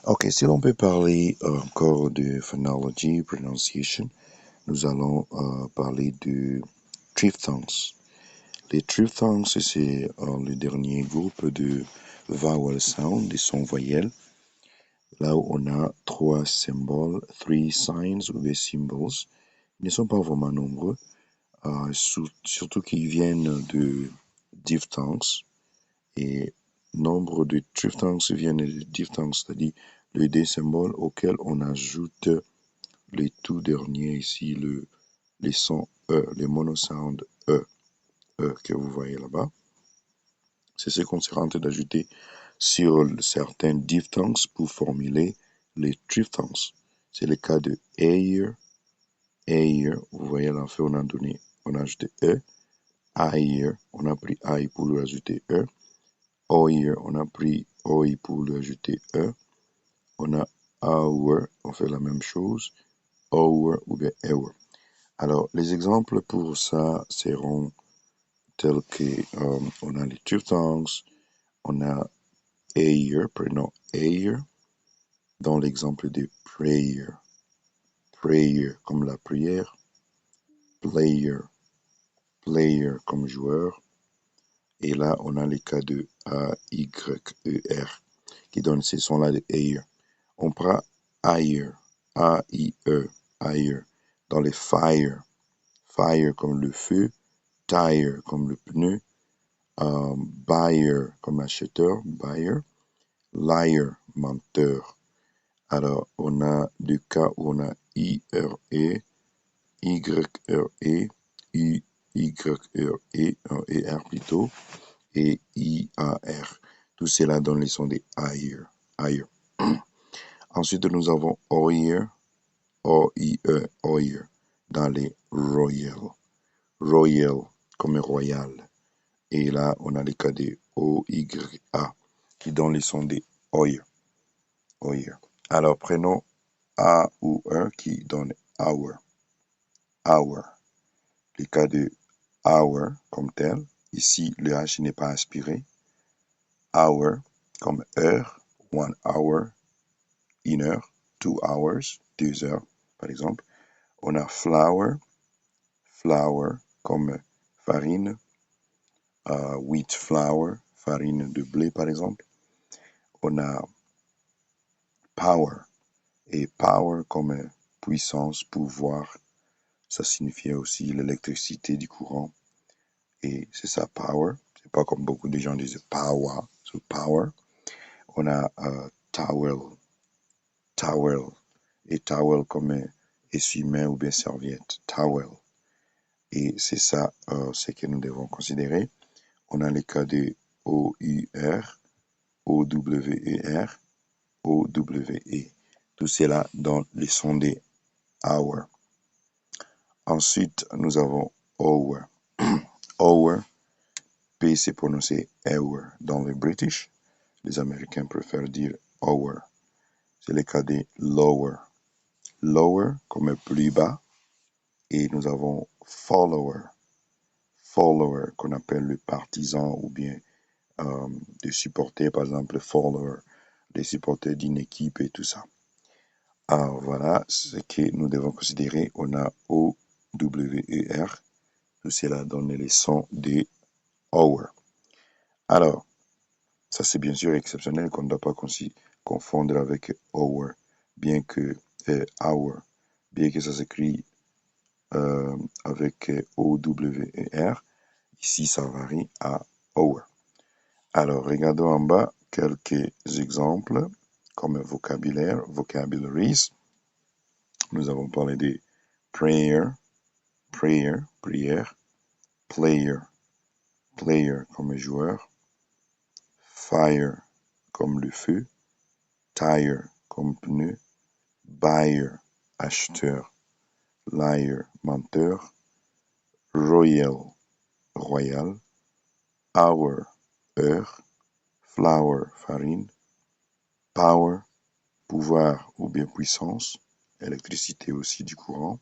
Ok, si l'on peut parler encore de phonology, pronunciation, nous allons parler de triphthongs. Les triphthongs, c'est le dernier groupe de vowel sound, des sons voyelles, là où on a trois symboles, three signs ou des symbols. Ils ne sont pas vraiment nombreux, surtout qu'ils viennent de diphthongs. Et nombre de triphthongs viennent de diphthongs, c'est-à-dire le des symboles auquel on ajoute les tout derniers ici, les sons E, les monosound E, que vous voyez là-bas. C'est ce qu'on sera en train d'ajouter sur certains diphthongs pour formuler les triphthongs. C'est le cas de air, vous voyez là, on a ajouté E, air, on a pris I pour lui ajouter E, oir, on a pris OI pour lui ajouter E, on a hour, on fait la même chose, hour ou bien hour. Alors, les exemples pour ça seront tels que on a les diphthongs, on a air, prénom air, dans l'exemple de prayer, prayer comme la prière, player, player comme joueur, et là on a les cas de A-Y-E-R qui donnent ces sons-là de air. On prend air, A-I-E, air, dans les fire, fire comme le feu, tire comme le pneu, buyer comme acheteur, buyer, liar, menteur. Alors, on a deux cas où on a I-R-E, Y-R-E, U-Y-R-E, un E-R plutôt, et I-A-R. Tout cela donne les sons des higher, higher. Ensuite, nous avons oyer, O-I-E, oyer, dans les royal, royal comme royal. Et là, on a les cas des O-Y-A qui donnent les sons des oyer, oyer. Alors, prenons A ou E qui donne hour, hour. Les cas de hour comme tel, ici le H n'est pas aspiré. Hour comme heure, 1 hour, 1 heure, 2 hours, 2 heures par exemple. On a flour, flour comme farine, wheat flour, farine de blé par exemple. On a power, et power comme puissance, pouvoir, ça signifiait aussi l'électricité du courant. Et c'est ça, power. C'est pas comme beaucoup de gens disent power, so power. On a towel, towel, et towel comme essuie-main ou bien serviette, towel. Et c'est ça ce que nous devons considérer. On a les cas de O-U-R, O-W-E-R, O-W-E. Tout cela dans les sons des hour. Ensuite, nous avons hour. Hour, P c'est prononcé hour dans le British. Les Américains préfèrent dire hour. C'est le cas des lower. Lower comme plus bas. Et nous avons follower. Follower qu'on appelle le partisan ou bien de supporter, par exemple, follower, des supporters d'une équipe et tout ça. Alors voilà ce que nous devons considérer. On a O-W-E-R. Tout cela donne les sons des hour. Alors, ça c'est bien sûr exceptionnel qu'on ne doit pas confondre avec hour, bien que hour, bien que ça s'écrit avec O-W-E-R. Ici, ça varie à hour. Alors, regardons en bas quelques exemples comme vocabulaire, vocabularies. Nous avons parlé de prayer, prayer, prière, player, player comme joueur, fire comme le feu, tire comme pneu, buyer, acheteur, liar, menteur, royal, royal, hour, heure, flour, farine, power, pouvoir ou bien puissance, électricité aussi du courant,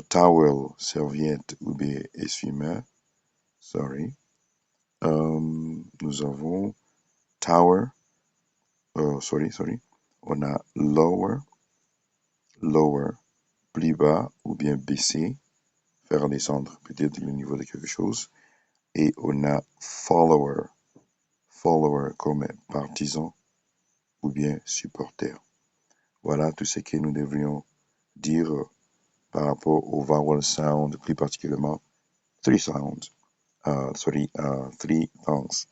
towel, serviette ou bien essuie-main, sorry. Nous avons tower, sorry. On a lower, lower, plus bas ou bien baisser, faire descendre peut-être le niveau de quelque chose. Et on a follower, follower comme partisan ou bien supporter. Voilà tout ce que nous devrions dire par rapport au vowel sound, plus particulièrement three sounds. Three tongues.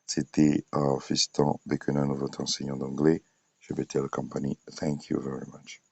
C'était Fiston Bekenan, votre enseignant d'anglais. Je vais tell company. Thank you very much.